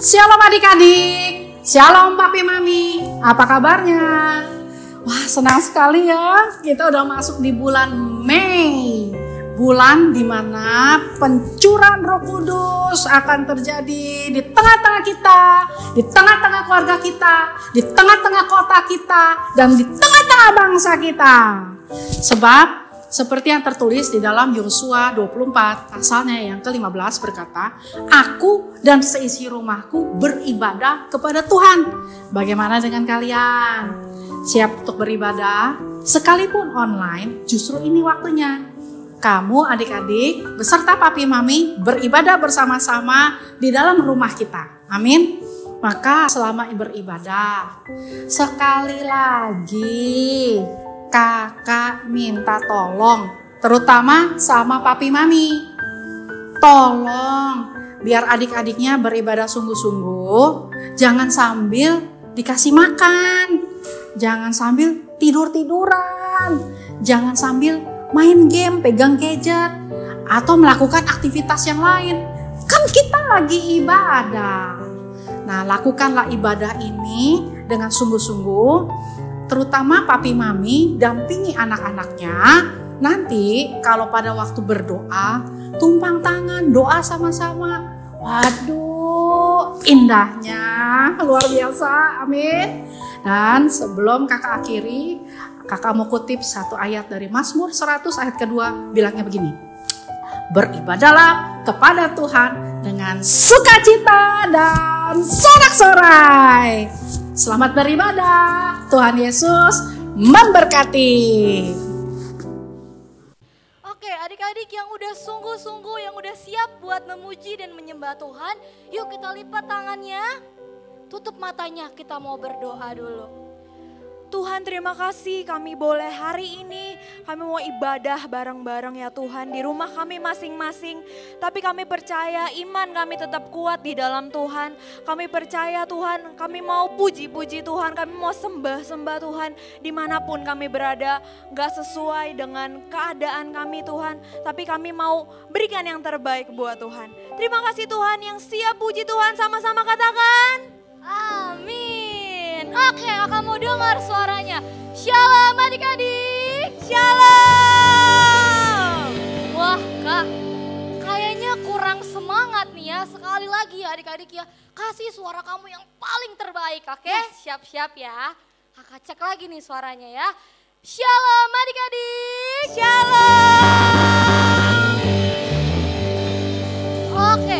Shalom adik-adik, shalom papi mami, apa kabarnya? Wah, senang sekali ya, kita udah masuk di bulan Mei. Bulan dimana pencurahan Roh Kudus akan terjadi di tengah-tengah kita, di tengah-tengah keluarga kita, di tengah-tengah kota kita, dan di tengah-tengah bangsa kita. Sebab seperti yang tertulis di dalam Yosua 24 pasalnya yang ke-15 berkata, aku dan seisi rumahku beribadah kepada Tuhan. Bagaimana dengan kalian? Siap untuk beribadah? Sekalipun online, justru ini waktunya. Kamu adik-adik beserta papi mami beribadah bersama-sama di dalam rumah kita. Amin. Maka selama beribadah, sekali lagi kakak minta tolong, terutama sama papi mami. Tolong biar adik-adiknya beribadah sungguh-sungguh, jangan sambil dikasih makan, jangan sambil tidur-tiduran, jangan sambil main game, pegang gadget, atau melakukan aktivitas yang lain. Kan kita lagi ibadah. Nah, lakukanlah ibadah ini dengan sungguh-sungguh, terutama papi mami dampingi anak-anaknya. Nanti kalau pada waktu berdoa, tumpang tangan, doa sama-sama. Waduh, indahnya luar biasa, amin. Dan sebelum kakak akhiri, kakak mau kutip satu ayat dari Mazmur 100 ayat kedua, bilangnya begini. Beribadahlah kepada Tuhan dengan sukacita dan sorak-sorai. Selamat beribadah, Tuhan Yesus memberkati. Oke, adik-adik yang udah sungguh-sungguh, yang udah siap buat memuji dan menyembah Tuhan, yuk kita lipat tangannya, tutup matanya, kita mau berdoa dulu. Tuhan, terima kasih kami boleh hari ini, kami mau ibadah bareng-bareng ya Tuhan di rumah kami masing-masing. Tapi kami percaya iman kami tetap kuat di dalam Tuhan. Kami percaya Tuhan, kami mau puji-puji Tuhan, kami mau sembah-sembah Tuhan dimanapun kami berada. Gak sesuai dengan keadaan kami Tuhan, tapi kami mau berikan yang terbaik buat Tuhan. Terima kasih Tuhan, yang siap puji Tuhan sama-sama katakan. Amin. Oke, kakak mau dengar suaranya. Shalom adik-adik. Shalom. Wah kak, kayaknya kurang semangat nih ya. Sekali lagi ya adik-adik ya, kasih suara kamu yang paling terbaik, oke? Yes. Siap-siap ya. Kakak cek lagi nih suaranya ya. Shalom adik-adik. Shalom. Oke,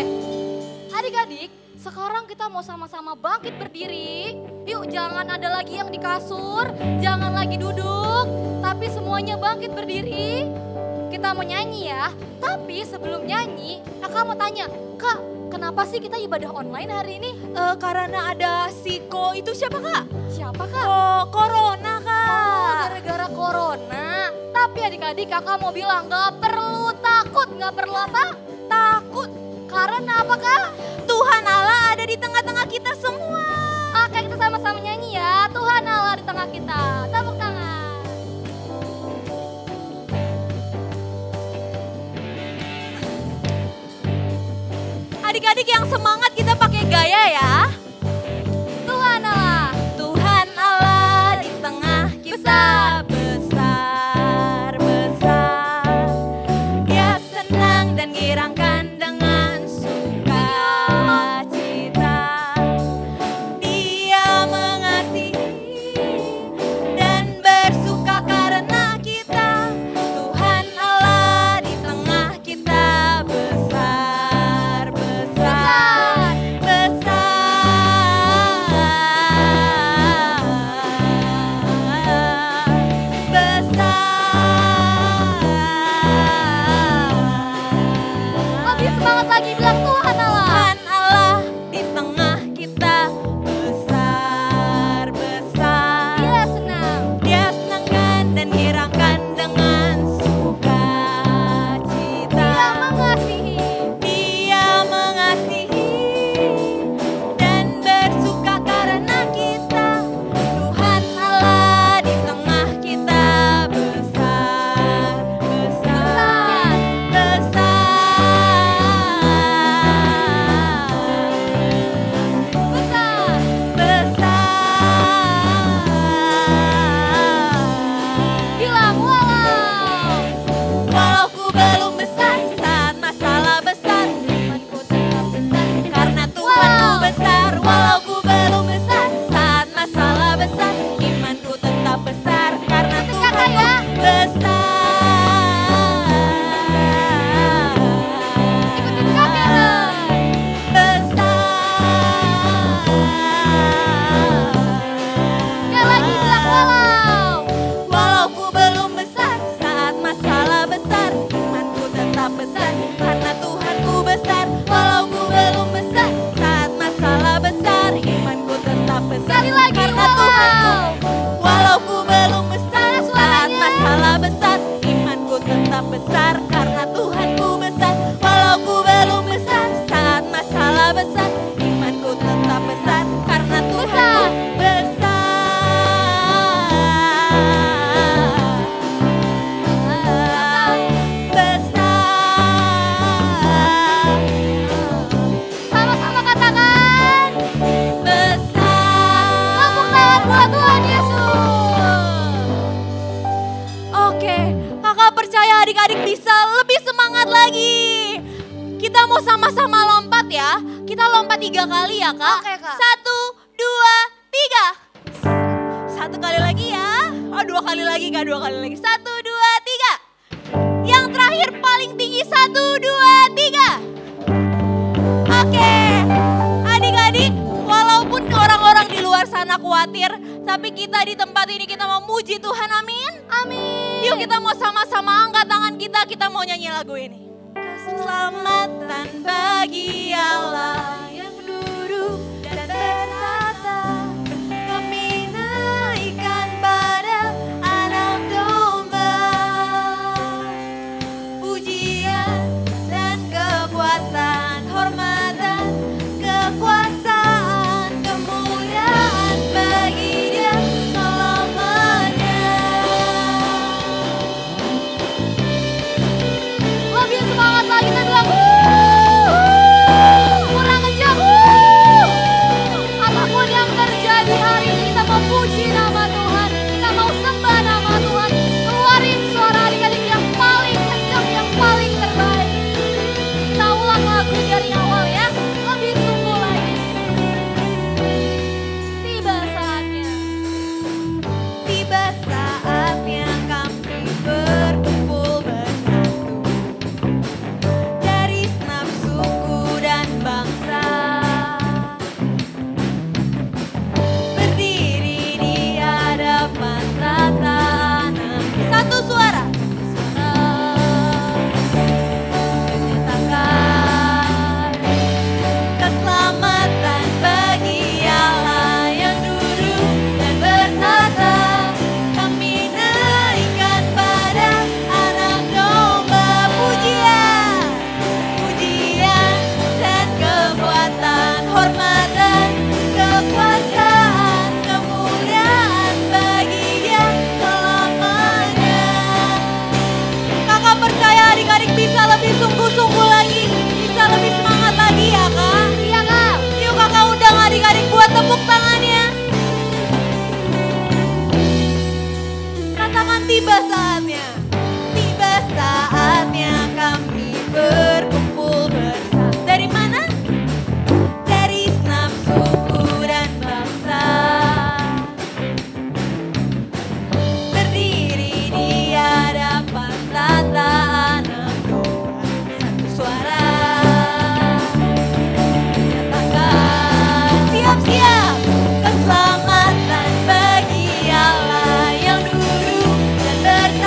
adik-adik, sekarang kita mau sama-sama bangkit berdiri. Yuk, jangan ada lagi yang di kasur, jangan lagi duduk, tapi semuanya bangkit berdiri. Kita mau nyanyi ya, tapi sebelum nyanyi, kakak mau tanya, Kak, kenapa sih kita ibadah online hari ini? Karena ada Siko, itu siapa Kak? Siapa Kak? Corona Kak. Oh, gara-gara corona. Tapi adik-adik kakak mau bilang, gak perlu takut, gak perlu apa? Takut. Karena apa Kak? Tuhan Allah ada di tengah-tengah kita semua. Oke, kita sama-sama nyanyi ya. Tuhan Allah di tengah kita. Tepuk tangan. Adik-adik yang semangat kita pakai gaya ya. Tuhan Allah. Tuhan Allah di tengah kita besar-besar. Dia senang dan girangkan dengan sukacita. Dia mengasihi dan bersuka karena kita. Tuhan Allah di tengah kita besar-besar. besar, karena Tuhanku besar. Walau ku belum besar, saat masalah besar, imanku tetap besar. Sekali lagi, Karena Tuhanku, walau ku belum besar, saat masalah besar, imanku tetap besar. Karena Tuhanku besar, walau ku belum besar, saat masalah besar, imanku tetap besar. Karena Tuhanku besar. Sama-sama katakan. Besar. Tepuk tangan buat Tuhan Yesus. Oke, kakak percaya adik-adik bisa lebih semangat lagi. Kita mau sama-sama lompat ya. Kita lompat 3 kali ya kak. Oke, Kak. 1, 2, 3. 1 kali lagi ya. Oh 2 kali lagi kak, 2 kali lagi. 1, 2, 3. Yang terakhir paling tinggi 1, 2, 3. Oke, adik-adik, walaupun orang-orang di luar sana khawatir, tapi kita di tempat ini kita mau muji Tuhan, amin. Amin. Yuk kita mau sama-sama angkat tangan kita mau nyanyi lagu ini. Keselamatan bagi Allah yang duduk dan bertata, kami naikkan pada anak domba. Pujian dan kekuatan, hormat dan kekuasaan, kemuliaan bagi Dia selamanya. Lebih semangat lagi, kita bilang kurang kencang. Apapun yang terjadi hari ini, kita mau puji nama Tuhan, kita mau sembah nama Tuhan. Keluarin suara adik-adik yang paling kencang, yang paling terbaik. Kita ulang lagu dari awal ya, lebih sungguh lagi. Tiba saatnya. Tiba saatnya kami berkumpul bersatu dari segenap suku dan bangsa, berdiri di hadapan tatanan. Satu suara menyatakan keselamatan bagi Allah yang duduk dan bertata. Kami naikkan pada anak domba. Pujian, pujian dan kekuatan, hormat dan kekuasaan, kemuliaan bagi Dia selamanya. Kakak percaya adik-adik bisa lebih sungguh-sungguh lagi, bisa lebih semangat lagi ya kak. Iya Kak. Yuk kakak undang adik-adik buat tepuk tangannya. Katakan tiba saatnya. Tiba saatnya kami berkumpul bersama. Dari mana? Dari segenap suku dan bangsa, berdiri di hadapan tatanan Tuhan. Satu suara menyatakan siap-siap. Keselamatan bagi Allah yang duduk dan bertata.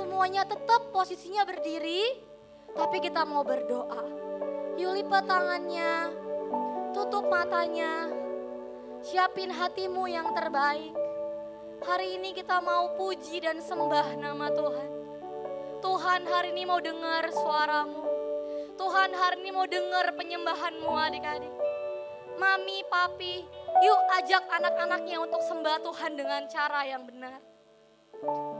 semuanya tetap posisinya berdiri, tapi kita mau berdoa. Yuk lipat tangannya, tutup matanya, siapin hatimu yang terbaik. Hari ini kita mau puji dan sembah nama Tuhan. Tuhan hari ini mau dengar suaramu. Tuhan hari ini mau dengar penyembahanmu adik-adik. Mami, papi, yuk ajak anak-anaknya untuk sembah Tuhan dengan cara yang benar.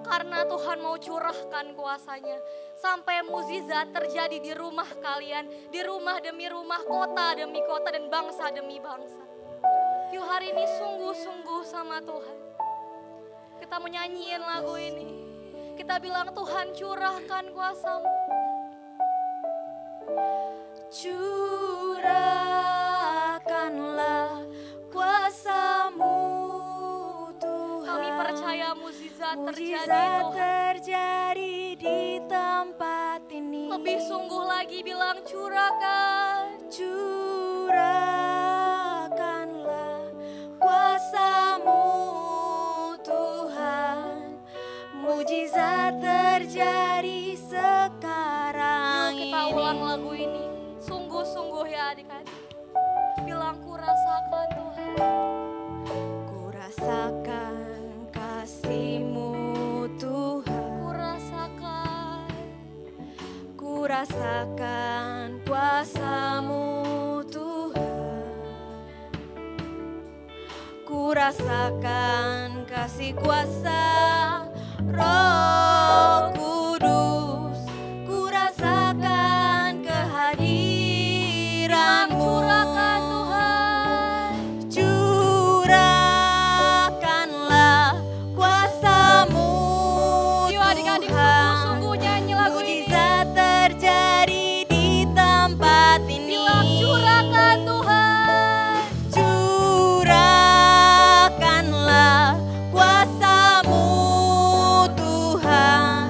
Karena Tuhan mau curahkan kuasanya. Sampai mukjizat terjadi di rumah kalian. Di rumah demi rumah, kota demi kota, dan bangsa demi bangsa. Yuk hari ini sungguh-sungguh sama Tuhan. Kita mau nyanyiin lagu ini. Kita bilang Tuhan curahkan kuasa-Mu. Curahkanlah kuasa-Mu Tuhan. Kami percaya mukjizat terjadi Mukjizat Tuhan. terjadi di tempat ini. Lebih sungguh lagi bilang curahkan. Curahkanlah kuasa-Mu Tuhan. Mukjizat terjadi sekarang Yuk kita ini. ulang lagu ini. Sungguh-sungguh ya adik-adik. Bilang ku rasakan Tuhan. Ku rasakan kasih-Mu Tuhan. Ku rasakan. Ku rasakan kuasa-Mu Tuhan. Ku rasakan kasih kuasa Roh Kudus. Ku rasakan kehadiran-Mu. Curahkan Tuhan. Curahkanlah kuasa-Mu Yuk adik-adik Tuhan. sungguh-sungguh nyanyi lagu ini. Mukjizat terjadi di tempat ini. Bilang curahkan Tuhan. Curahkanlah kuasa-Mu Tuhan.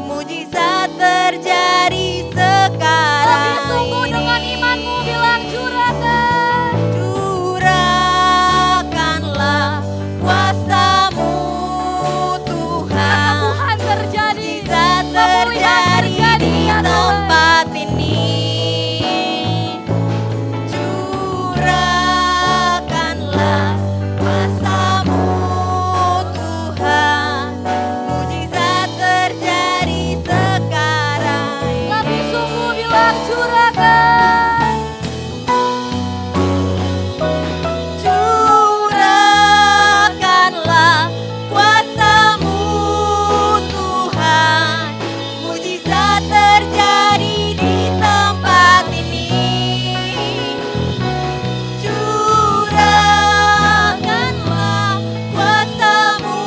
Mukjizat terjadi sekarang Lebih sungguh ini. dengan imanmu bilang curahkan. Curahkanlah kuasa-Mu Tuhan. Kesembuhan terjadi. Mukjizat Pemulihan terjadi di ya Tuhan. tempat ini. Curahkanlah kuasa-Mu Tuhan. Mukjizat terjadi sekarang Lebih ini. sungguh bilang curahkan. Curahkanlah kuasa-Mu Tuhan. Mukjizat terjadi di tempat ini. Curahkanlah kuasa-Mu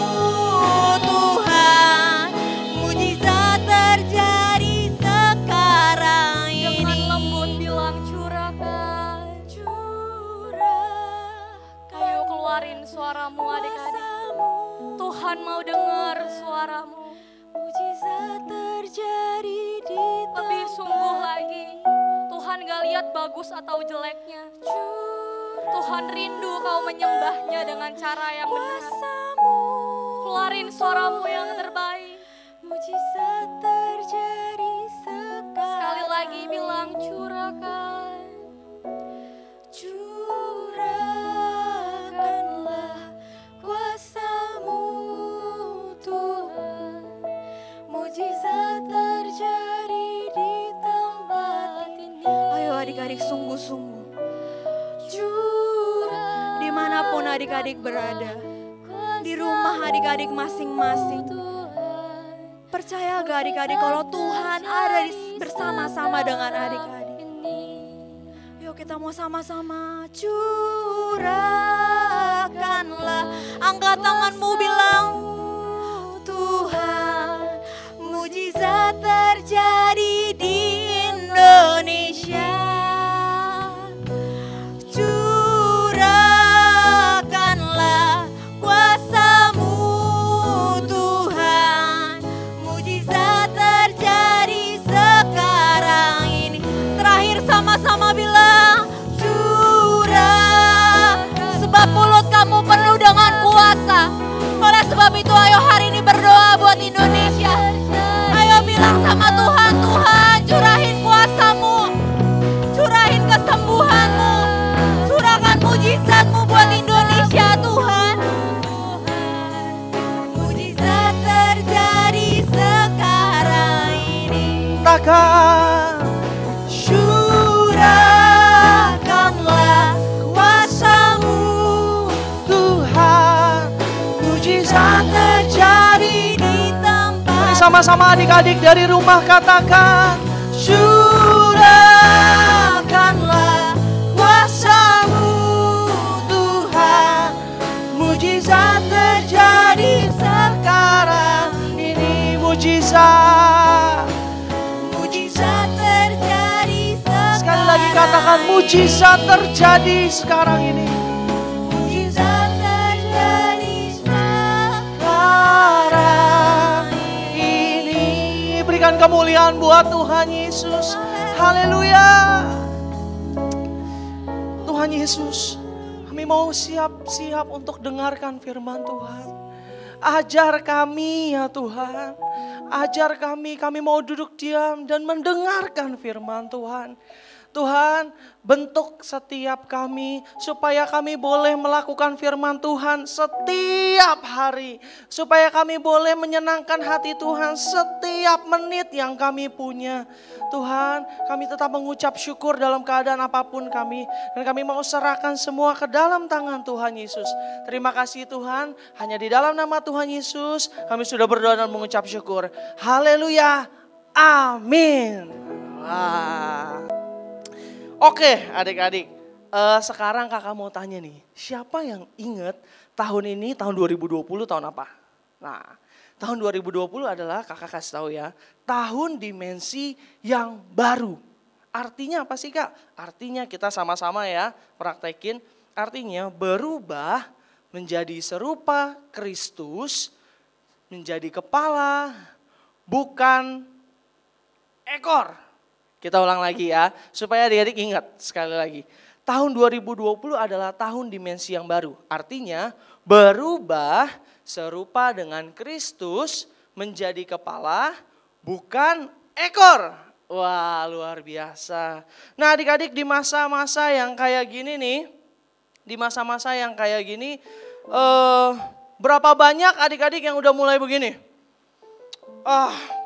Tuhan. Mukjizat terjadi sekarang Dengan ini. lembut bilang curahkan. Ayo keluarin suaramu adik-adik. Tuhan mau dengar suaramu. Mukjizat terjadi di Lebih sungguh lagi. Tuhan gak lihat bagus atau jeleknya. Tuhan rindu kau menyembahnya dengan cara yang benar. kuasa-Mu. Keluarin suaramu yang terbaik. Mukjizat terjadi sekarang. Sekali lagi bilang curahkan. Curahkanlah kuasa-Mu Tuhan. Mukjizat terjadi di tempat ini. Ayo adik-adik sungguh-sungguh. Dimanapun adik-adik berada. Di rumah adik-adik masing-masing. Percaya gak adik-adik kalau Tuhan ada bersama-sama dengan adik-adik. Yuk kita mau sama-sama curahkanlah. Angkat tanganmu bilang Tuhan. Mukjizat terjadi di Indonesia. Curahkanlah kuasa-Mu Tuhan. Mukjizat terjadi sekarang ini. Terakhir sama-sama bilang curah. Sebab mulut kamu penuh dengan kuasa. Oleh sebab itu ayo hari ini berdoa buat Indonesia. sama Tuhan. Tuhan, curahin kuasa-Mu, curahin kesembuhan-Mu, curahkan mujizat-Mu buat Indonesia Tuhan. Mujizat terjadi sekarang ini. Katakan, curahkanlah kuasa-Mu Tuhan, mujizat terjadi di tempat. Sama-sama adik-adik dari rumah katakan, curahkanlah kuasa-Mu Tuhan, mujizat terjadi sekarang ini. Mujizat, Mujizat terjadi sekarang. sekali lagi katakan, mujizat terjadi sekarang ini. Mujizat terjadi Sekarang ini. Berikan kemuliaan buat Tuhan Yesus. Haleluya. Tuhan Yesus, kami mau siap-siap untuk dengarkan firman Tuhan. Ajar kami ya Tuhan. Ajar kami mau duduk diam dan mendengarkan firman Tuhan. Tuhan, bentuk setiap kami supaya kami boleh melakukan firman Tuhan setiap hari. Supaya kami boleh menyenangkan hati Tuhan setiap menit yang kami punya. Tuhan, kami tetap mengucap syukur dalam keadaan apapun kami. Dan kami mau serahkan semua ke dalam tangan Tuhan Yesus. Terima kasih Tuhan, hanya di dalam nama Tuhan Yesus kami sudah berdoa dan mengucap syukur. Haleluya, amin. Wah. Oke adik-adik, sekarang kakak mau tanya nih, siapa yang ingat tahun ini, tahun 2020 tahun apa? Nah, tahun 2020 adalah kakak kasih tahu ya, tahun dimensi yang baru. Artinya apa sih kak? Artinya kita sama-sama ya praktekin, artinya berubah menjadi serupa Kristus, menjadi kepala, bukan ekor. Kita ulang lagi ya, supaya adik-adik ingat sekali lagi. Tahun 2020 adalah tahun dimensi yang baru. Artinya berubah serupa dengan Kristus menjadi kepala, bukan ekor. Wah, luar biasa. Nah adik-adik di masa-masa yang kayak gini nih, berapa banyak adik-adik yang udah mulai begini?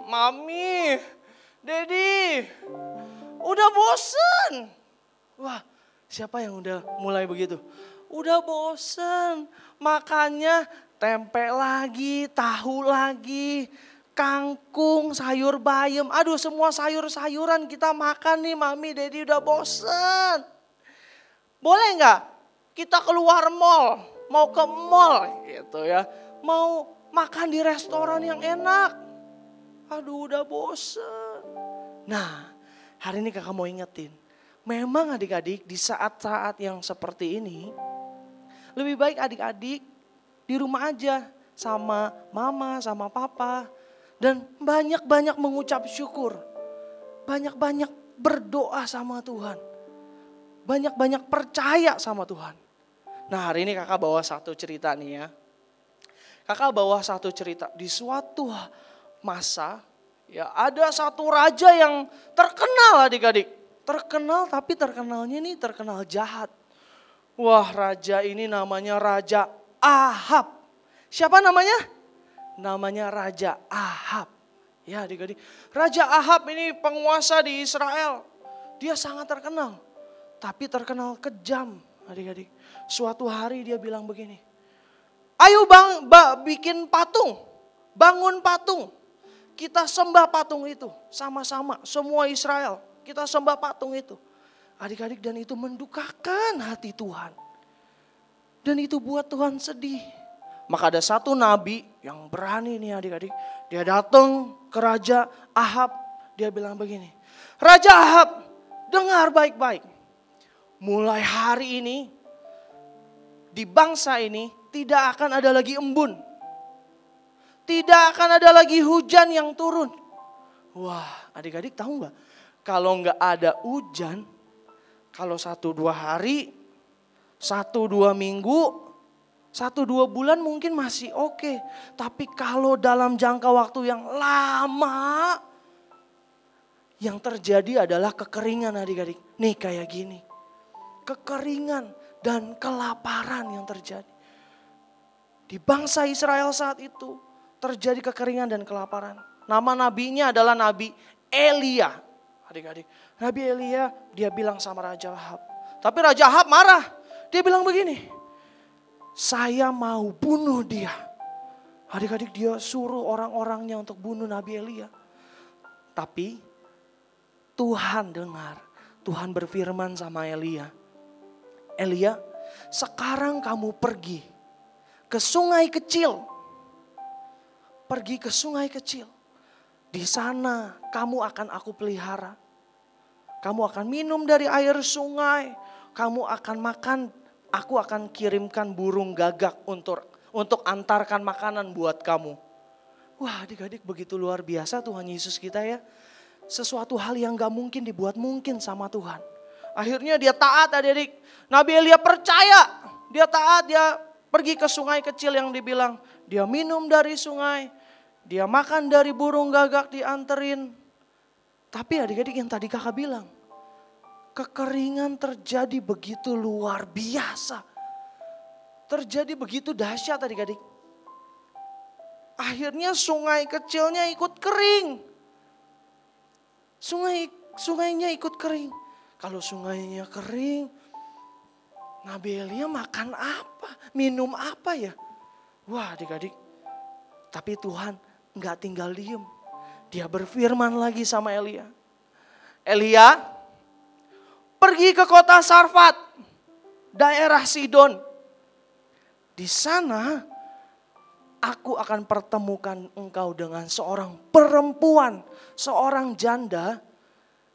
Mami, Dedi, udah bosen. Wah, siapa yang udah mulai begitu? Udah bosen, makannya tempe lagi, tahu lagi, kangkung, sayur bayam. Aduh, semua sayur-sayuran kita makan nih Mami, Dedi udah bosen. Boleh nggak kita keluar mall, mau ke mall gitu ya. Mau makan di restoran yang enak. Aduh, udah bosen. Nah, hari ini kakak mau ingetin. Memang adik-adik di saat-saat yang seperti ini, lebih baik adik-adik di rumah aja sama mama, sama papa. Dan banyak-banyak mengucap syukur. Banyak-banyak berdoa sama Tuhan. Banyak-banyak percaya sama Tuhan. Nah hari ini kakak bawa satu cerita nih ya. Kakak bawa satu cerita di suatu masa ya ada satu raja yang terkenal adik-adik. Terkenal tapi terkenalnya nih terkenal jahat. Wah raja ini namanya Raja Ahab. Siapa namanya? Namanya Raja Ahab. Ya adik-adik. Raja Ahab ini penguasa di Israel. Dia sangat terkenal. Tapi terkenal kejam adik-adik. Suatu hari dia bilang begini. Ayo bikin patung. Bangun patung. Kita sembah patung itu sama-sama semua Israel. Kita sembah patung itu. Adik-adik dan itu mendukakan hati Tuhan. Dan itu buat Tuhan sedih. Maka ada satu nabi yang berani nih adik-adik. Dia datang ke Raja Ahab. Dia bilang begini. Raja Ahab dengar baik-baik. Mulai hari ini di bangsa ini tidak akan ada lagi embun. Tidak akan ada lagi hujan yang turun. Wah adik-adik tahu gak? Kalau gak ada hujan, kalau 1-2 hari, 1-2 minggu, 1-2 bulan mungkin masih oke. Tapi kalau dalam jangka waktu yang lama, yang terjadi adalah kekeringan adik-adik. Nih kayak gini. Kekeringan dan kelaparan yang terjadi. Di bangsa Israel saat itu terjadi kekeringan dan kelaparan. Nama nabinya adalah Nabi Elia. Adik-adik, Nabi Elia dia bilang sama Raja Ahab. Tapi Raja Ahab marah. Dia bilang begini, saya mau bunuh dia. Adik-adik, dia suruh orang-orangnya untuk bunuh Nabi Elia. Tapi Tuhan dengar, Tuhan berfirman sama Elia. Elia, sekarang kamu pergi ke sungai kecil. Pergi ke sungai kecil. Di sana kamu akan aku pelihara. Kamu akan minum dari air sungai. Kamu akan makan, aku akan kirimkan burung gagak untuk antarkan makanan buat kamu. Wah, adik-adik, begitu luar biasa Tuhan Yesus kita ya. Sesuatu hal yang gak mungkin dibuat mungkin sama Tuhan. Akhirnya dia taat adik-adik. Nabi Elia percaya. Dia taat, dia pergi ke sungai kecil yang dibilang. Dia minum dari sungai. Dia makan dari burung gagak dianterin. Tapi adik-adik yang tadi kakak bilang. Kekeringan terjadi begitu luar biasa. Terjadi begitu dahsyat adik-adik. Akhirnya sungai kecilnya ikut kering. Sungainya ikut kering. Kalau sungainya kering, Nabi Elia makan apa? Minum apa ya? Wah adik-adik. Tapi Tuhan nggak tinggal diem. Dia berfirman lagi sama Elia. Elia, pergi ke kota Sarfat, daerah Sidon. Di sana aku akan pertemukan engkau dengan seorang perempuan, seorang janda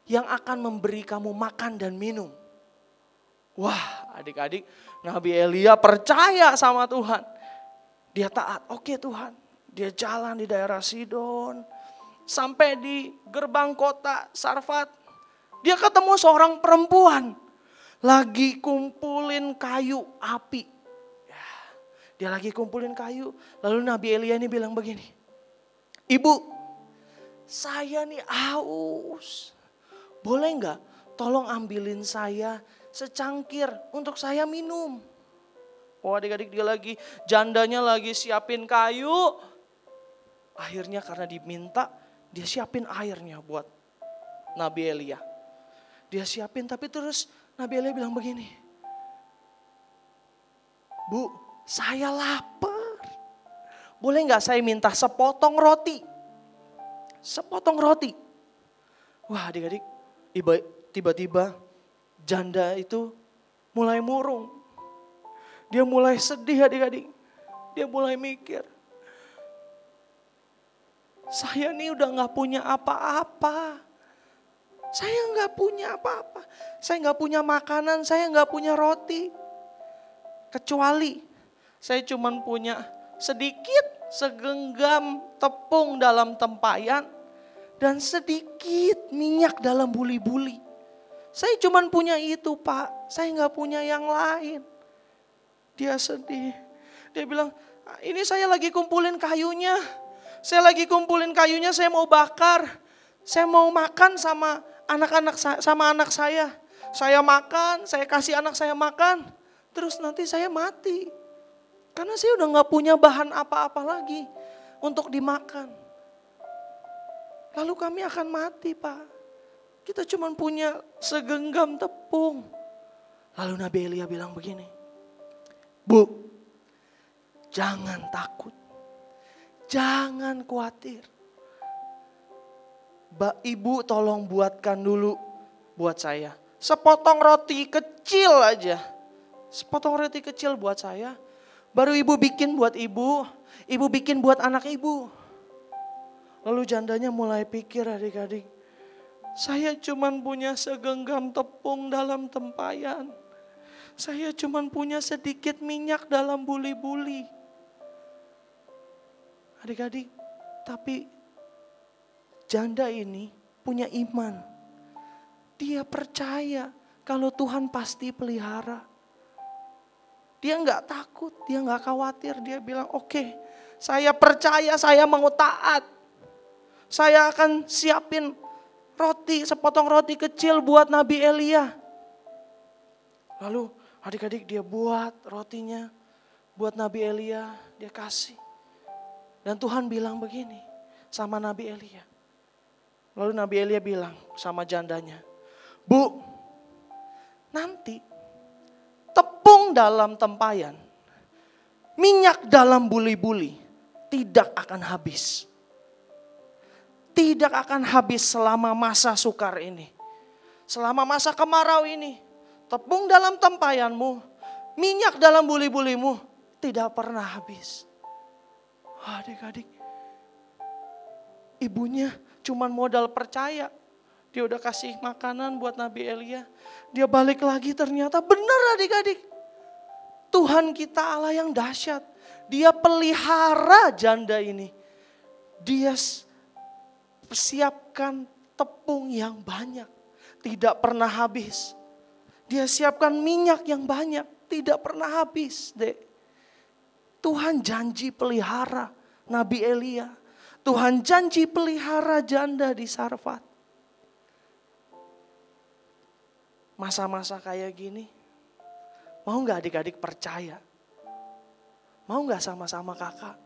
yang akan memberi kamu makan dan minum. Wah adik-adik, Nabi Elia percaya sama Tuhan. Dia taat, oke Tuhan. Dia jalan di daerah Sidon. Sampai di gerbang kota Sarfat. Dia ketemu seorang perempuan. Lagi kumpulin kayu api. Dia lagi kumpulin kayu. Lalu Nabi Elia ini bilang begini. Ibu, saya nih haus. Boleh nggak tolong ambilin saya secangkir untuk saya minum. Oh adik-adik, dia lagi, jandanya lagi siapin kayu. Akhirnya karena diminta, dia siapin airnya buat Nabi Elia. Dia siapin, tapi terus Nabi Elia bilang begini. Bu, saya lapar. Boleh nggak saya minta sepotong roti? Sepotong roti. Wah adik-adik, tiba-tiba janda itu mulai murung. Dia mulai sedih adik-adik. Dia mulai mikir. Saya nih udah gak punya apa-apa. Saya gak punya apa-apa. Saya gak punya makanan, saya gak punya roti. Kecuali saya cuman punya sedikit segenggam tepung dalam tempayan. Dan sedikit minyak dalam buli-buli. Saya cuman punya itu Pak, saya gak punya yang lain. Dia sedih. Dia bilang, ini saya lagi kumpulin kayunya. Saya lagi kumpulin kayunya, saya mau bakar. Saya mau makan sama anak saya. Saya makan, saya kasih anak saya makan. Terus nanti saya mati. Karena saya udah gak punya bahan apa-apa lagi untuk dimakan. Lalu kami akan mati Pak. Kita cuma punya segenggam tepung. Lalu Nabi Elia bilang begini. Bu, jangan takut. Jangan khawatir. Ibu tolong buatkan dulu buat saya. Sepotong roti kecil aja. Sepotong roti kecil buat saya. Baru ibu bikin buat ibu. Ibu bikin buat anak ibu. Lalu jandanya mulai pikir adik-adik. Saya cuman punya segenggam tepung dalam tempayan. Saya cuman punya sedikit minyak dalam buli-buli. Adik-adik, tapi janda ini punya iman. Dia percaya kalau Tuhan pasti pelihara. Dia nggak takut, dia nggak khawatir. Dia bilang, oke, saya percaya, saya mau taat. Saya akan siapin sepotong roti kecil buat Nabi Elia. Lalu adik-adik dia buat rotinya, buat Nabi Elia, dia kasih. Dan Tuhan bilang begini sama Nabi Elia. Lalu Nabi Elia bilang sama jandanya, "Bu, nanti tepung dalam tempayan, minyak dalam buli-buli tidak akan habis. Tidak akan habis selama masa sukar ini. Selama masa kemarau ini, tepung dalam tempayanmu, minyak dalam buli-bulimu tidak pernah habis." Adik-adik, ibunya cuman modal percaya. Dia udah kasih makanan buat Nabi Elia. Dia balik lagi ternyata benar adik-adik. Tuhan kita Allah yang dahsyat. Dia pelihara janda ini. Dia siapkan tepung yang banyak. Tidak pernah habis. Dia siapkan minyak yang banyak. Tidak pernah habis, Dek. Tuhan janji pelihara Nabi Elia. Tuhan janji pelihara janda di Sarfat. Masa-masa kayak gini, mau gak adik-adik percaya? Mau gak sama-sama kakak?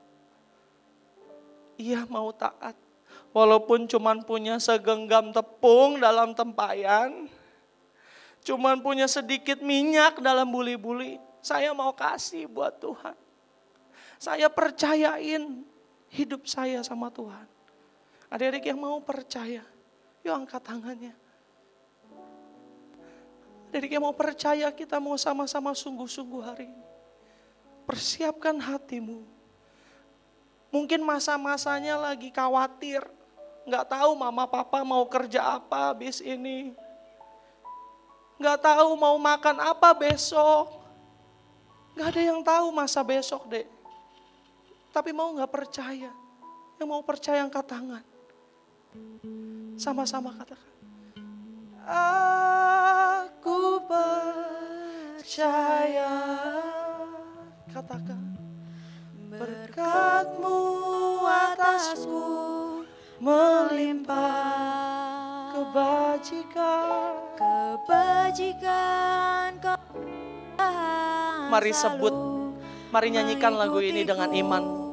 Iya, mau taat. Walaupun cuman punya segenggam tepung dalam tempayan, cuman punya sedikit minyak dalam buli-buli, saya mau kasih buat Tuhan. Saya percayain hidup saya sama Tuhan. Adik-adik yang mau percaya, yuk angkat tangannya. Adik-adik yang mau percaya, kita mau sama-sama sungguh-sungguh hari ini. Persiapkan hatimu. Mungkin masa-masanya lagi khawatir. Gak tahu mama papa mau kerja apa habis ini. Gak tahu mau makan apa besok. Gak ada yang tahu masa besok, Dek. Tapi mau gak percaya? Yang mau percaya angkat tangan. Sama-sama katakan. Aku percaya. Katakan. Berkat-Mu atasku melimpah kebajikan. Mari sebut, mari nyanyikan lagu ini dengan iman.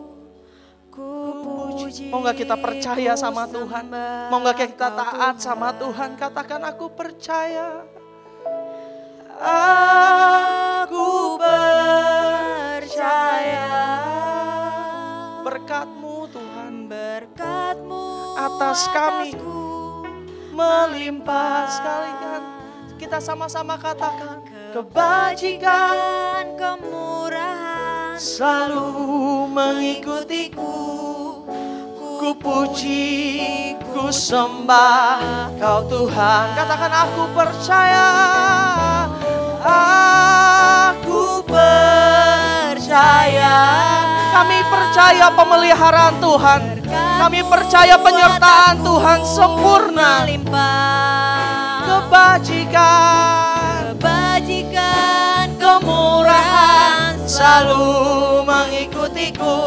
Mau gak kita percaya sama Tuhan? Mau gak kita taat sama Tuhan? Katakan, aku percaya. Aku percaya. Berkat-Mu Tuhan, Berkat-Mu atas kami melimpah. Sekalian kita sama-sama katakan, kebajikan, kemurahan selalu mengikutiku. Ku puji, ku sembah Kau Tuhan. Katakan, aku percaya. Aku percaya. Kami percaya pemeliharaan Tuhan. Kami percaya penyertaan Tuhan sempurna. Kebajikan, kemurahan selalu mengikutiku.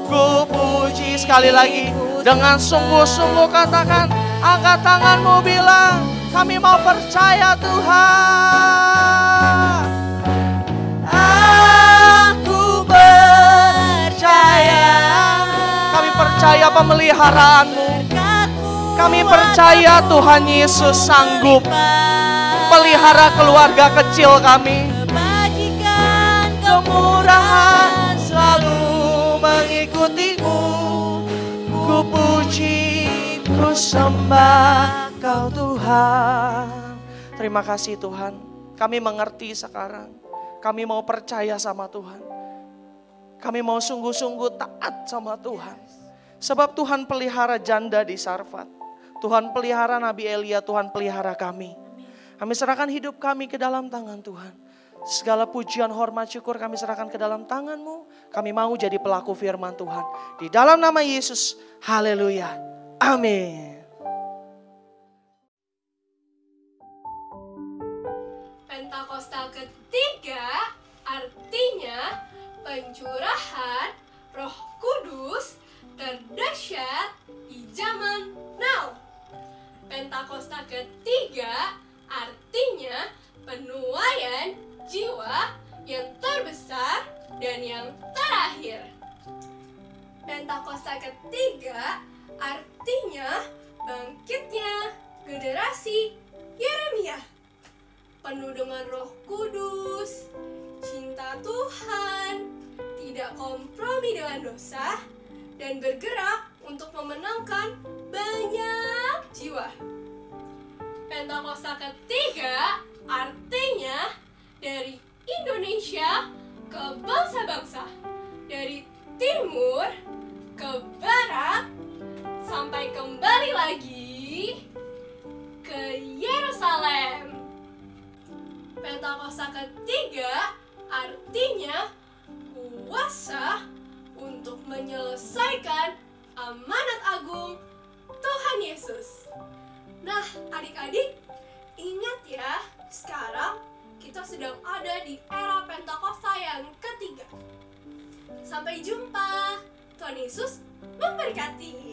Ku puji. Sekali lagi dengan sungguh-sungguh katakan, angkat tanganmu bilang, kami mau percaya Tuhan. Aku percaya. Kami percaya pemeliharaan-Mu. Kami percaya Tuhan Yesus sanggup pelihara keluarga kecil kami. Kemurahan selalu mengikutiku. Ku puji, ku sembah Kau Tuhan. Terima kasih Tuhan. Kami mengerti sekarang. Kami mau percaya sama Tuhan. Kami mau sungguh-sungguh taat sama Tuhan. Sebab Tuhan pelihara janda di Sarfat. Tuhan pelihara Nabi Elia, Tuhan pelihara kami. Kami serahkan hidup kami ke dalam tangan Tuhan. Segala pujian, hormat, syukur kami serahkan ke dalam tangan-Mu. Kami mau jadi pelaku firman Tuhan. Di dalam nama Yesus, haleluya, amin. Pentakosta ketiga artinya pencurahan Roh Kudus terdahsyat di zaman now. ketiga artinya penuaian jiwa yang terbesar dan yang terakhir. Pentakosta ketiga artinya bangkitnya generasi Yeremia, penuh dengan Roh Kudus, cinta Tuhan, tidak kompromi dengan dosa, dan bergerak untuk memenangkan banyak jiwa. Pentakosta ketiga artinya dari Indonesia ke bangsa-bangsa, dari timur ke barat, sampai kembali lagi ke Yerusalem. Pentakosta ketiga artinya kuasa untuk menyelesaikan amanat agung Tuhan Yesus. Nah, adik-adik, ingat ya, sekarang kita sedang ada di era Pentakosta yang ketiga. Sampai jumpa. Tuhan Yesus memberkati.